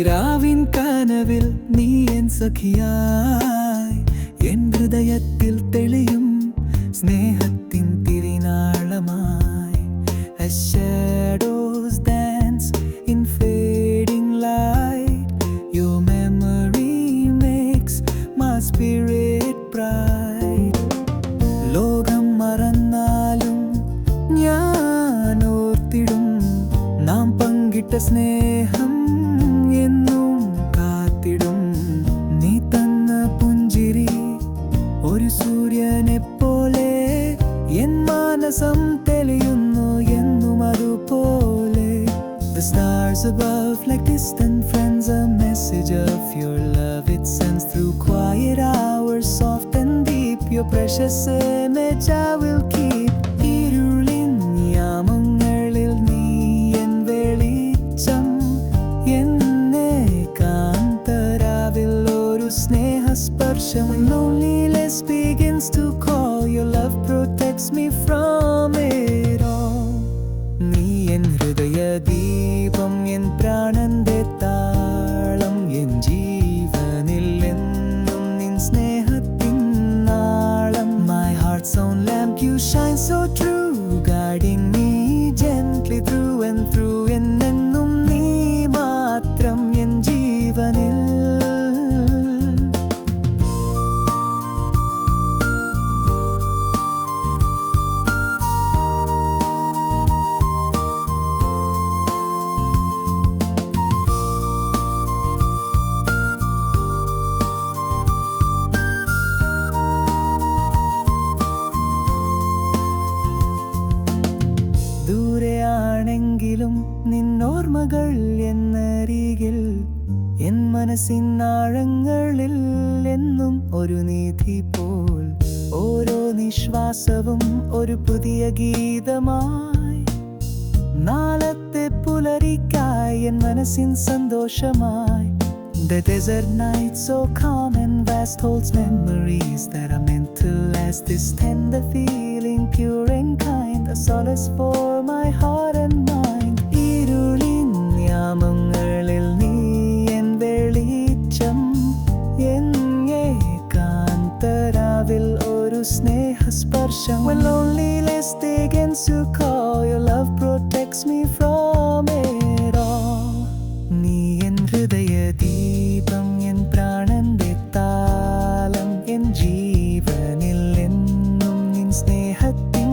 രാവിൻ കനവിൽ നീ എൻ സഖിയായി എൻ ഹൃദയത്തിൽ തെളിയും സ്നേഹത്തിൻ തിരിനാളമായി. As shadows dance in fading light, your memory makes my spirit bright. ലോകം മറന്നാലും ഞാൻ ഓർത്തിടും നാം പങ്കിട്ട സ്നേഹം എന്നും കാത്തിടും. നീ തന്ന പുഞ്ചിരി ഒരു സൂര്യനെ പോലെ എൻ മാനസം തെളിയുന്നു എന്നും അതുപോലെ. The stars above like distant friends, a message of your love it sends through quiet hours, soft and deep. Your precious image I will keep. ഇരുളിൻ യാമങ്ങളിൽ നീ എൻ വെളിച്ചം, എന്നെ കാന്തരാവിൽ ഒരു സ്നേഹസ്പർശം. Loneliness begins to call, your love protects me from it all. നീ N ഹൃദയദീപം, N പ്രാണന്റെ താളം, N ജീവനിൽ എന്നും നിൻ സ്നേഹത്തിൻ നാളം. My heart's own lamp, you shine so true, guiding me gently through and through. എന്നെന്നും നീ മാത്രം എൻ ജീവനിൽ. ദൂരെയാണെങ്കിലും നിന്നോർമ്മകൾ എന്നരികിൽ, എൻ മനസ്സിൻ ആഴങ്ങളിൽ എന്നും ഒരു നിധി പോൽ. ഓരോ നിശ്വാസവും ഒരു പുതിയ ഗീതമായി, നാളത്തെ പുലരിക്കായി എൻ മനസ്സിൻ സന്തോഷമായി. The desert night so calm and vast holds memories that are meant to last. This tender feeling, pure and kind, a solace for my heart and mind. ഇരുളിൻ യാമങ്ങളിൽ നീ എൻ വെളിച്ചം, എൻ ഏകാന്തരാവിൽ ഒരു സ്നേഹസ്പർശം. When loneliness begins to call, your love protects me from it all. നീ N ഹൃദയദീപം, N പ്രാണന്റെ താളം, N ജീവനിൽ എന്നും നിൻ സ്നേഹത്തിൻ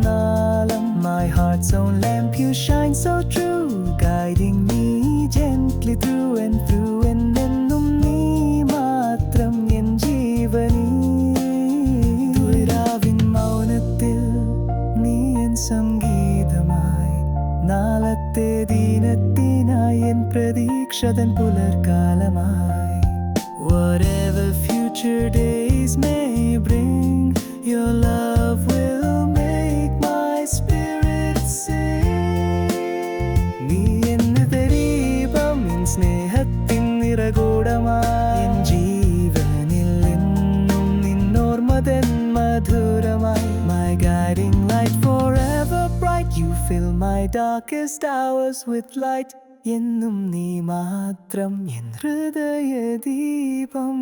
നാളം. My heart's own lamp, you shine so true, guiding me gently through and through. എന്നെന്നും നീ മാത്രം എൻ ജീവനിൽ. തുളിരാവിൻ മൗനത്തിൽ നീ എൻ സംഗീതമായി, നാളത്തെ ദിനത്തിനായി N പ്രതീക്ഷതൻ പുലർക്കാലമായി. Whatever future days may bring, your love will make my spirit sing. നീ എൻ ദീപം, എൻ സ്നേഹത്തിൻ നിറകൂടമായി, N ജീവനിൽ എന്നും നിന്നോർമ്മതൻ മധുരമായി. My guiding light forever bright, you fill my darkest hours with light. എന്നും നീ മാത്രം എൻ ഹൃദയദീപം.